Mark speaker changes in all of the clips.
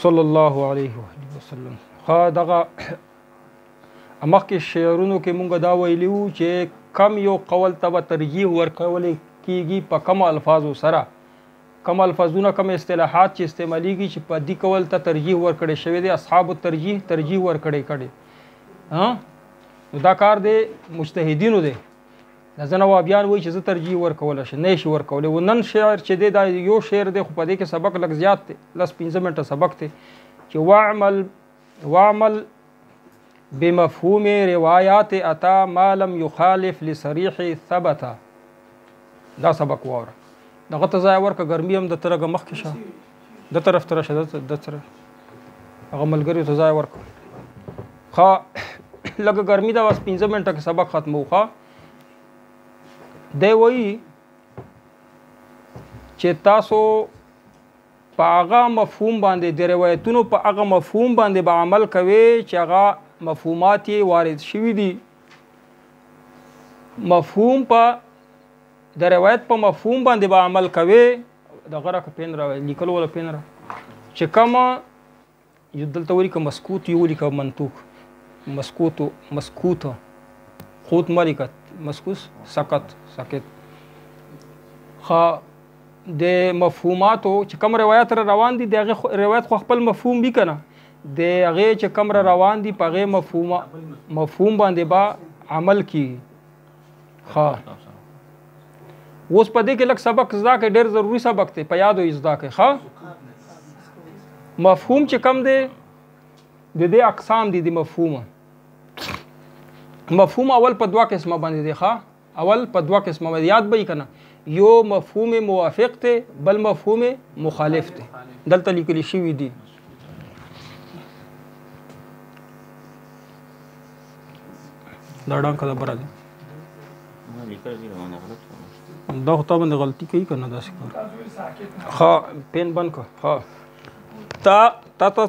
Speaker 1: صلی الله علیه وسلم. خا دغه مخکې شعرونو کې مونږ دا ویلی وو چې کم یو قول ته به ترجیح ورکول کیږي په کم الفاظو سره، کم الفاظونه کم اصطلاحات چې استعمالیږي چې په دې قول ته ترجیح ورکړی شوی دی، اصحاب الترجیح ترجیح ورکړی دا کار دی مجتهدینو دی. ځنه نوابیان وایي چې زه ترجیح ورکولی شم، نه شي ورکولی. و نن شعر چې دی دا یو شعر دی خو په دې کې سبق لږ زیات دی، 10-15 منټه سبق دی چې واعمل بمفهوم روایات اتا ما لم يخالف لصریح ثبت. دا سبق واوره دغه ته ځای ورکه، ګرمي هم د ترګه مخکې شه، د طرف ته راشه، د طرف هغه ملګریو ته ځای ورکه. ښه لږه ګرمي ده، بس 15 منټه کې سبق ختمو. ښه دی وایي چې تاسو په هغه مفهوم باندې د روایتونو په هغه مفهوم باندې به عمل کوئ چې هغه مفهومات یې وارد شوي دي. مفهوم په د روایت په مفهوم باندې به عمل کوي. دغه راکه پین را لیکلو ولا پین را چې کومه یو دلته ولیکه مسکوت، یو ولیکه منطوق. مسکوت خود ملیکت، مسکوس سکت. خا د مفهوماتو چې کوم روایت را روان دي د هغې روایت خو خپل مفهوم وي که نه، د هغې چې کوم را روان دي په هغې مفهوم باندې به عمل کیږي. ښه اوس په دې کې لږ سبق زده کړئ، ډېر ضروري سبق دی، په یادو یې زده کړئ. ښه مفهوم چې کوم دی د دې اقسام دي. د مفهوم اول په دوه قسمه باندې دی. ښه اول په دوه قسمه باندې یاد به یې که نه، یو مفهوم موافق دی، بل مفهوم مخالف دی. دلته لیکلی شوي دي. دا ډانکه ده بره دی، دا خو تا باندې غلطي کوي که نه داسې کار. ښه پین بند کړه. ښه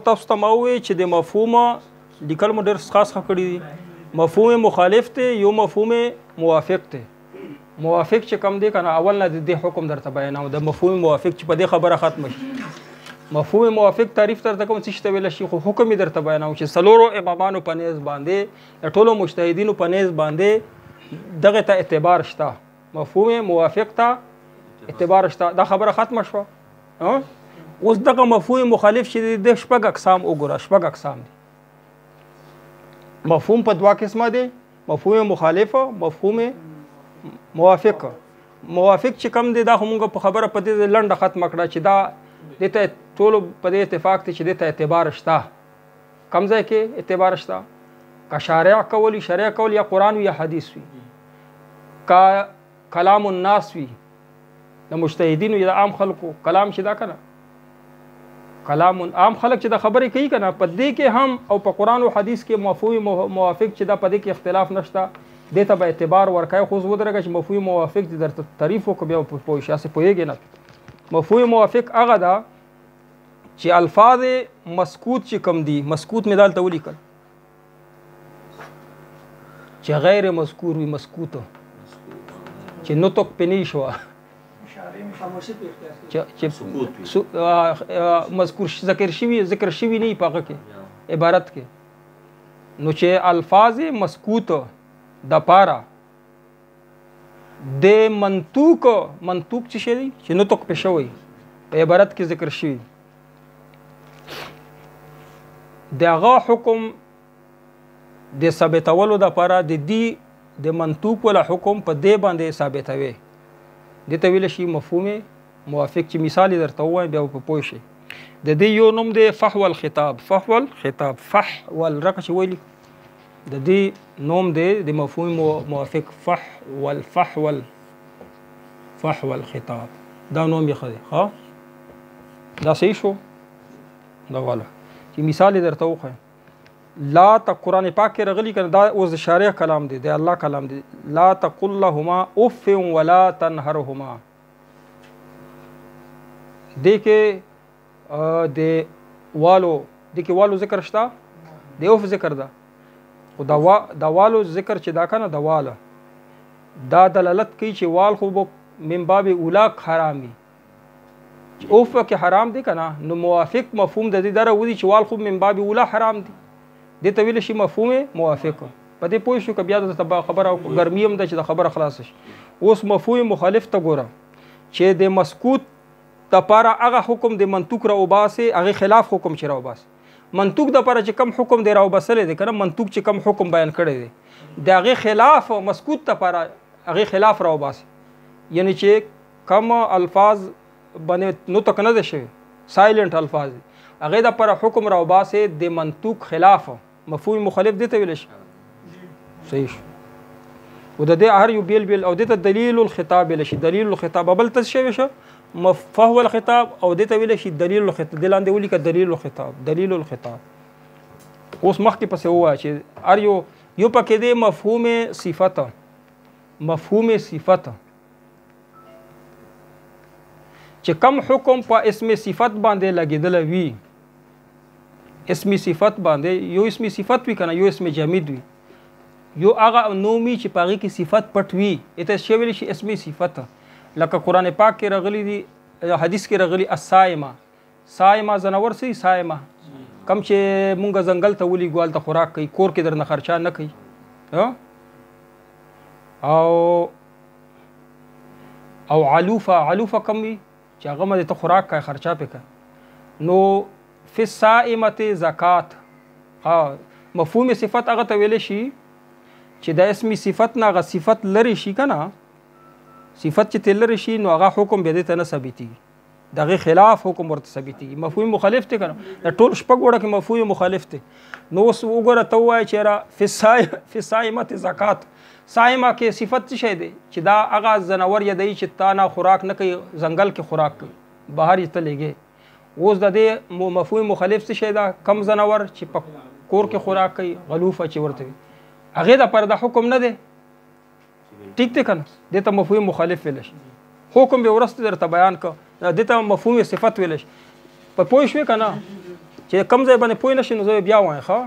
Speaker 1: تاسو ته ما ووایي چې د مفهوم لیکل مو ډېر خاص کړي دي. مفهوم مخالف دی، یو مفهوم موافق دی. موافق چې کم دی که نه اول نه د دې حکم درته بیانوم. د مفهوم موافق چې په دې خبره ختمه شي، مفهوم موافق تعریف درته کوم څه ته ویلی شي، خو حکم یې درته بیانوم چې څلورو امامانو په نیز باندې د ټولو مجتهدینو په نیز باندې دغه ته اعتبار شته، مفهوم موافق ته اعتبار شته. دا خبره ختمه شوه. اوس دغه مفهوم مخالف چې د 6 اقسام وګوره. 6 اقسام دي. مفهوم په دوه قسمه دی، مفهوم مخالف، مفهوم موافق. موافق چې کم دی دا خو مونږ په خبره په دې لنډه ختمه کړه چې دا دته ټولو په دې اتفاق دی چې دته اعتبار شته. کم ځای کې اعتبار شته؟ که شارع کولی، شریع کول یا قرآن وي یا حدیث وي، که کلام الناس وي د مجتهدینو یا د عام خلکو کلام چې دا کنه کلام عام خلک چې د خبرې کوي کنه په دې کې هم او په قرآن او حدیث کې مفهوم موافق چې دا په دې کې اختلاف نشته، دې ته به اعتبار ورکوي. خو زه ودرېږه چې مفهوم موافق دې درته تعریف وکړو بیا پوه شې، هسې پوهېږې نه. مفهوم موافق هغه ده چې الفاظ مسکوت چې کم دي، مسکوت مې دلته ولیکل چې غیر مذکور وي، مسکوت چې نطق پې نه شوه، مذکور ذکر شوي نه په هغه کې عبارت کې. نو چې الفاظ مسکوت د پاره د منطوق چې شي چې نطق پې شوی په عبارت کې ذکر شوي، د هغه حکم د ثابتولو دپاره د دې د منطوق ولا حکم په دې باندې ثابتوي. دې ته ویلی شي مفهوم موافق چې مثال یې درته ووایم بیا به پوه شئ. د دې یو نوم دی فحوى الخطاب. فحوى الخطاب، فحول رقه چې ویلي د دې نوم دی د مفهوم موافق. فحول الخطاب دا نوم یې ښه دی. ښه دا صحیح شو. دا والا چې مثال یې درته وښایم. لا قرآن پاک کې راغلي کنه، دا اوس د شارع کلام دی، د الله کلام دی. لا تقل لهما اف ولا تنهرهما. دې کې د والو ذکر شته، د اوف ذکر ده. خو دا والو ذکر چې دا کنه د واله دا دلالت کوي چې وال خو من باب اولا حرامي، اوف کې حرام دی کنه نو موافق مفهوم د دې دره ودی چې وال خو من باب اوله حرام دی دې ته ویل شي مفهوم موافق په دې پوه شو ک بیا د خبره ګرمي هم د چې د خبره خلاص شي اوس مفهوم مخالف ته ګوره چې د مسکوت لپاره هغه حکم د منطوق را وباسي هغه خلاف حکم چې را وباسي منطوق د لپاره چې کم حکم دی را وباسل دي کنه منطوق چې کم حکم بیان کړی دی د هغه خلاف مسکوت لپاره هغه خلاف را وباسي یعنی چې کم الفاظ باندې نو تک نه دي شوی سایلنت الفاظ هغه د لپاره حکم را وباسي د منطوق خلاف مفهوم مخالف دي ته ویل شي صحیح و د دې هر یو بیل بیل او د دلیل الخطاب ویل شي دلیل الخطاب بل څه شوی شو فهو الخطاب او د ته ویل شي دلیل الخطاب د لاندې ولي ک دلیل الخطاب دلیل الخطاب اوس مخکې پسې وایي چې هر یو پکې د مفهوم صفت چې کم حکم په اسم صفت باندې لګیدل وي اسم صفت باندې یو اسم صفت وی کنه یو اسم جامد وی یو هغه نومي چې پاغي کې صفت پټ وي اته شویل شي اسم صفت لکه قران پاک کې راغلي دي حدیث کې راغلي الصائمه زنور سي صائمه کم چې مونږ ځنګل ته ولي ګوال ته خوراک کوي کور کې درنه خرچا نه کوي او علوفه کم وي چې هغه مده ته خوراک کوي خرچا پکې نو فی الصائمه زکات مفهوم صفت هغه ته ویل شي چې د اسم صفت نه غ صفت لري شي کنه صفت چې تلری شي نو هغه حکم به دې ته نه ثابتي دغه خلاف حکم ورته ثابتي مفهوم مخالف ته کنه د ټول شپږ وړه کې مفهوم مخالف ته نو وګوره ته وای چې را فی الصائمه زکات صائمه کې صفت څه دی چې دا هغه زنور یدی چې تا نه خوراک نه کوي ځنګل کې خوراک کوي بهر یې ته لګي اوس د دې مفهوم مخالف څه دا کم زنور چې په کور کې خوراک کوي غلوفه چې ورته هغه د پر د حکم نه دی ټیک ته کنه دته مفهوم مخالف ویل شي حکم به ورسته درته بیان ک دته مفهوم صفت ویل شي په پوه شو کنه چې کم ځای باندې پوه نشي نو بیا وای ښا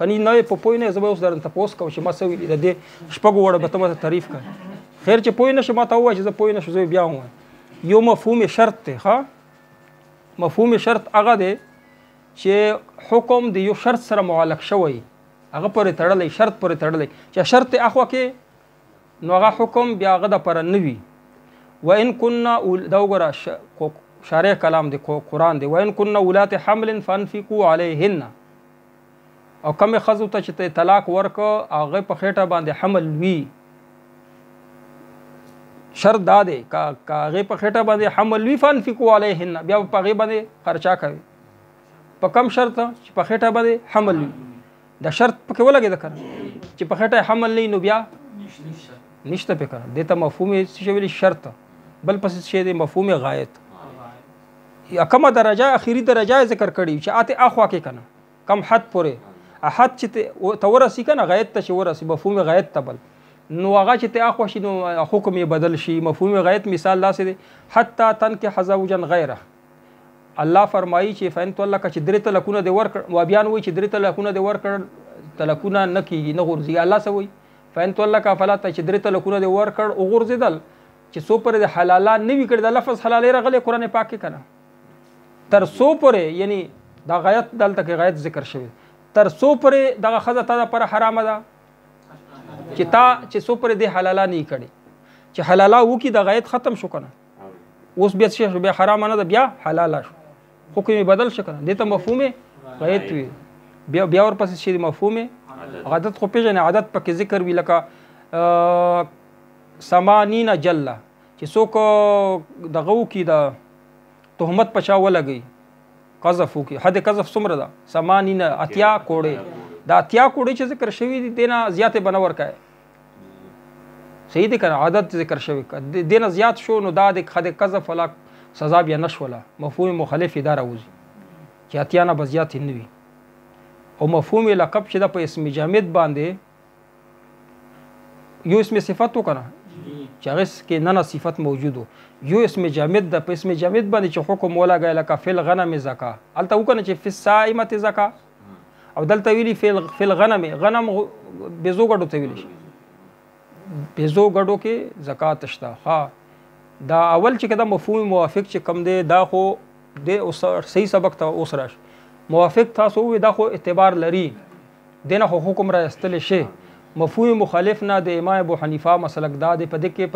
Speaker 1: کني نه په پوه نه زبر اوس درته پوس کوم چې ما سوي د دې شپږ وړه به تمه تعریف کړ خیر چې پوه نشي ما ته وای چې زه پوه نشم زه بیا وای یو مفهوم شرط ته ښا مفهوم شرط هغه دی چې حکم د یو شرط سره معلق شوی هغه پورې تړلې شرط پورې تړلې چې شرط اخوا کې نو هغه حکم بیا هغه د پر نوي وان كنا دا وګره شارع کلام دی قران دی وان كنا اولات حمل فانفقوا عليهن او کوم خزو ته چې طلاق ورک هغه په خېټه باندې حمل وی شرط دا دی هغه په خېټه باندې حمل وی فانفقوا عليهن بیا په هغه باندې خرچا کوي په کم شرط چې په خېټه باندې حمل وی دا شرط پکې ولګي دا کړ چې په خېټه حمل نه نو بیا نشته پکړه دته مفهوم څه ویل شرط بل پس څه دی مفهوم غایت یا کومه درجه اخیری درجه ذکر کړي چې اته اخوا کې کنه کم حد پورې احد چې تورسی کنه غایت ته ورسی مفهوم غایت تبل نو هغه چې ته اخوا شي نو حکم یې بدل شي مفهوم غایت مثال لاسه دی حتی تن کې حزوجن غیره الله فرمایي چې فین تو الله کا چې درې تلکونه دی ورکړ و بیان وای چې درې تلکونه دی ورکړ تلکونه نه کیږي نه غورځي الله سوي فین تو الله کا فلا ته چې درې تلکونه دی ورکړ او غورځیدل چې سو پر د حلالا نه وی کړ د لفظ حلال رغله قران پاک کې کنه تر سو پر یعنی دا غایت دلته کې غایت ذکر شوی تر سو پر دغه خزه ته پر حرام ده چې سو پر د حلالا نه کړي چې حلالا وو کې د غایت ختم شو کنه اوس بیا څه بیا حرام نه ده بیا حلال شو حکم بدل شو کنه دته مفهوم غایت وی بیا ورپسې شي مفهوم عادت خو پیژنې عادت پکې ذکر وی لکه سمانین جله چې څوک دغه کی د تهمت پچا ولګي قذف کی حد قذف څومره ده سمانین اتیا کوړې دا اتیا کوړې چې ذکر شوی دي دینه زیاته بنور کای صحیح دي کنه عادت ذکر شوی دینه زیات شو نو دا د حد قذف ولا سزا بیا نشوله مفهوم مخالف اداره وزي چې اتیا نه بزیات نه وي او مفهوم لقب چې د په اسم جامد باندې یو اسم صفت وکنه چې هغه کې نه صفت موجودو یو اسم جامد د په اسم جامد باندې چې حکم ولا غا لکه فل غنم زکا الته وکنه چې فی الصائمه زکا او دلته ویلی فل غنم بيزو غډو ته ویلی بيزو غډو کې زکات شته ها دا اول چې کده مفهوم موافق چې کم دی دا خو د صحیح سبق ته اوس راش موافق تاسو وي دا خو اعتبار لري دنه خو حکم را استل شي مفهوم مخالف نه د امام ابو حنیفه مسلک دا د پد کې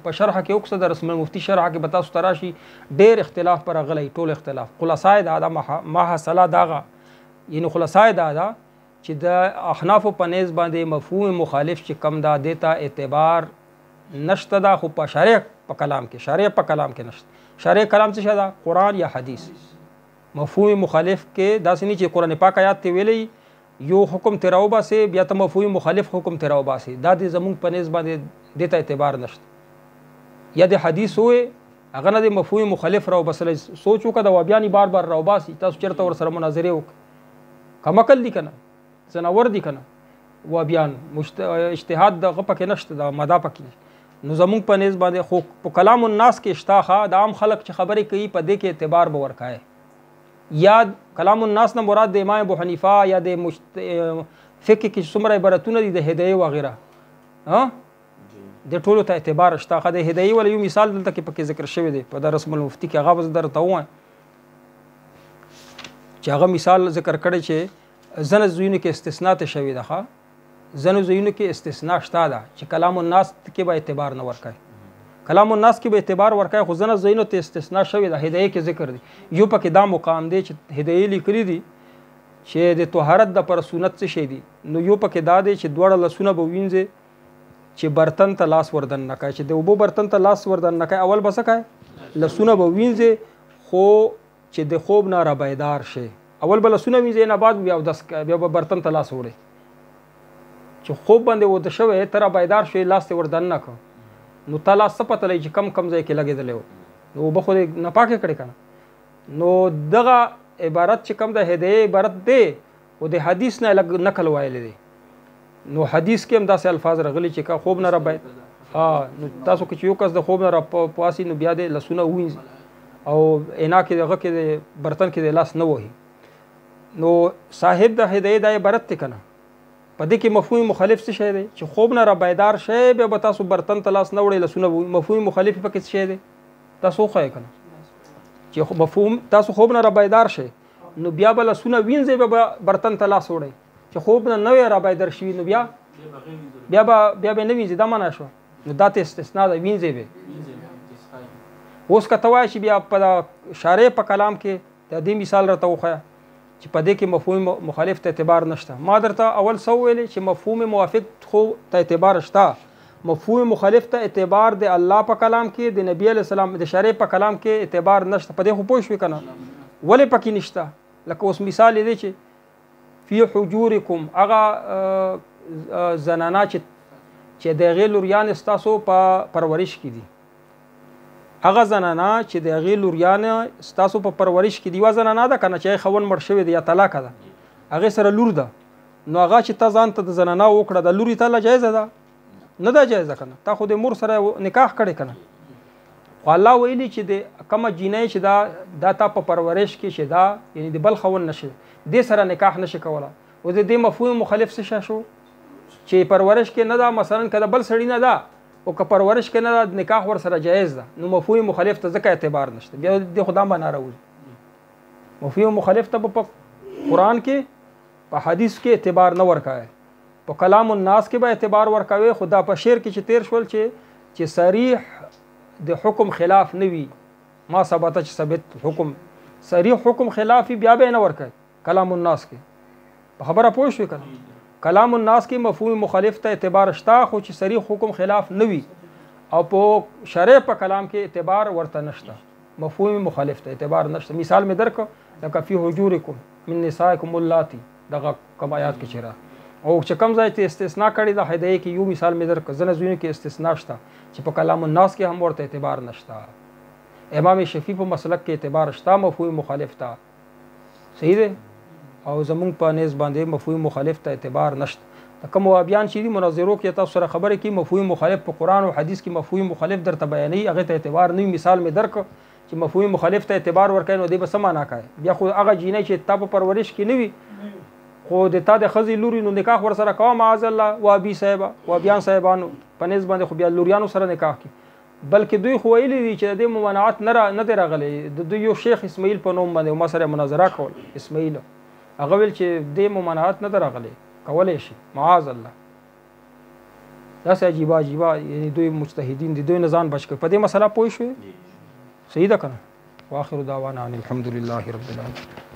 Speaker 1: په شرح کې اوکسد رسم المفتی شرح کې بتا ستراشي ډېر اختلاف پر غلي ټول اختلاف خلاصای دا ما حاصله داغه یعنی خلاصای دا چې د احناف په نسبت باندې مفهوم مخالف چې کم دا دیتا اعتبار نشته دا خو په شارع په کلام کې نشته شارع کلام څه ده قرآن یا حدیث مفهوم مخالف کې داسې نه چې قرآن پاک آیات ته ویلي یو حکم تیراو باسي بیا ته مفهوم مخالف حکم تیراو باسي دا د زمونږ په نسبت باندې دیتا اعتبار نشته یا د حدیث وې هغه نه د مفهوم مخالف راو بسل سوچ وکړه د وابیانی بار راو باسي تاسو چیرته ور سره مناظره وکړه کمکل دي کنه زناور دي کنه وابیان اجتهاد د غپه کې نشته د مدا پکې نو زمونږ په نسبت باندې خو په کلام الناس کې اشتاخه د عام خلک چې خبرې کوي په دې کې اعتبار به ورکای یا کلام الناس نه مراد د امام ابو حنیفه یا د فقه کې څومره عبارتونه دي د هدایه وغیره ها د ټولو ته اعتبار اشتاخه د هدایه ول یو مثال دلته کې پکې ذکر شوی دی په رسم المفتی کې هغه درته وایم چې هغه مثال ذکر کړی چې زنه زوینه کې استثناء ته شوی ده زنو زینو کې استثناء شته ده چې کلام الناس کې به اعتبار نه ورکای کلام الناس کې به اعتبار ورکای خو زنه زینو ته استثناء شوی ده هدایه کې ذکر دي یو پکې دا مقام دی چې هدایه لیکلي دي چې د طهارت د پر سنت څه شي دي نو یو پکې دا دی چې دوړه لسونه به وینځي چې برتن ته لاس وردن نه کوي چې د اوبو برتن ته لاس وردن نه کوي اول بس کوي لسونه به وینځي خو چې د خوب نه را بیدار شي اول به لسونه وینځي نه بعد بیا به برتن ته لاس وړي چې خوب باندې وته شوی تر بیدار شوی لاس ته وردن نه کو نو تعالی سپته لای چې کم ځای کې لګیدل نو به خو نه پاکه کړي کنه نو دغه عبارت چې کم د هدایه عبارت دی او د حدیث نه نقل وایل دي نو حدیث کې هم داسې الفاظ راغلي چې خوب نه را بای نو تاسو کې یو کس د خوب نه را پاسي نو بیا د لسونه وینځي او انا کې دغه کې برتن کې د لاس نه وهي نو صاحب د هدایه د عبارت ته کنه په دې کې مفهوم مخالف څه شی دی چې خوب نه را بیدار شي به تاسو برتن ته لاس نه وړي لسونه مفهوم مخالف پکې څه شی دی تاسو خو یې کنه چې مفهوم تاسو خوب نه را بیدار شي نو بیا بل لسونه وینځي به برتن ته لاس وړي چې خوب نه نوې را بیدار شي نو بیا به نه وینځي دا معنا شو نو دا ته استثناء ده وینځي به اوس کته وای چې بیا په شارع په کلام کې د دې مثال راته وخایا چې په دې کې مفهوم مخالف ته اعتبار نشته ما درته اول سو ویل چې مفهوم موافق خو ته اعتبار شته مفهوم مخالف ته اعتبار د الله په کلام کې د نبی علی السلام د شریعت په کلام کې اعتبار نشته په دې خو پوه شوې کنه ولې پکې نشته لکه اوس مثال دی چې فی حجورکم هغه زنانا چې د غیر لوریان استاسو په پرورش کې دي هغه زنانا چې د غیر لوریان استاسو په پرورش کې دی و زنانا ده کنه چې خون مړ شوی دی یا طلاق ده هغه سره لور ده نو هغه چې تا ځان ته د زنانا وکړه د لوري ته جایز ده نه ده جایز کنه تا خو د مور سره نکاح کړي کنه خو الله ویلي چې د کومه جینۍ چې دا تا په پرورش کې شه دا یعنی د بل خون نشي د سره نکاح نشي کوله او د دې مفهوم مخالف څه شو چې پرورش کې نه دا مثلا کله بل سړی نه ده او که پرورش کې نه نکاح ور سره جایز ده نو مفهوم مخالف ته ځکه اعتبار نشته بیا د خدا باندې راوځي مفهوم مخالف ته په قرآن کې په حدیث کې اعتبار نه ورکای په کلام الناس کې به اعتبار ورکوي خدا په شعر کې چې تیر شول چې صریح د حکم خلاف نه وي ما ثبت چې ثابت حکم صریح حکم خلافي بیا به نه ورکای کلام الناس کې په خبره پوه شو کنه کلام الناس کې مفهوم مخالف ته اعتبار شته خو چې صریح حکم خلاف نه وي او په شرع په کلام کې اعتبار ورته نشته مفهوم مخالف ته اعتبار نشته مثال می درک لکه فی حجورکم من نسائکم اللاتی دغه کوم آیات کې چیرې او چې کوم ځای ته استثناء کړي د هدایه کې یو مثال می درک زنه زوینه کې استثناء شته چې په کلام الناس کې هم ورته اعتبار نشته امام شفیع په مسلک کې اعتبار شته مفهوم مخالف ته صحیح دی او زمونږ په نس باندې مفهوم مخالف ته اعتبار نشته کوم وابیان چې مناظرو کې تاسو سره خبره کې مفهوم مخالف په قرآن او حدیث کې مفهوم مخالف درته بیانې هغه ته اعتبار نه مثال می درک چې مفهوم مخالف ته اعتبار ورکړي نو دی به سم نه کوي بیا خو هغه جینۍ چې تا په پرورش کې نه وي خو د تا د خزي لوري نو نکاح ور سره کوه معاذ الله وابي صاحب وابیان صاحبانو په نس باندې خو بیا لوریانو سره نکاح کی بلکې دوی خو ویلي دي چې د دې ممانعت نه دی راغلی. د دوی یو شیخ اسماعیل په نوم باندې ما سره مناظره کول، اسماعیل هغه ویل چې دې ممانعت نه دی راغلی، کولی شي معاذ الله. داسې عجیبه یعنې دوی مجتهدین دي، دوی نه ځان بچ کړي. په دې مسله پوه شوې؟ صحیح ده که نه؟ واخر دعوانا ان الحمد لله رب العالمین.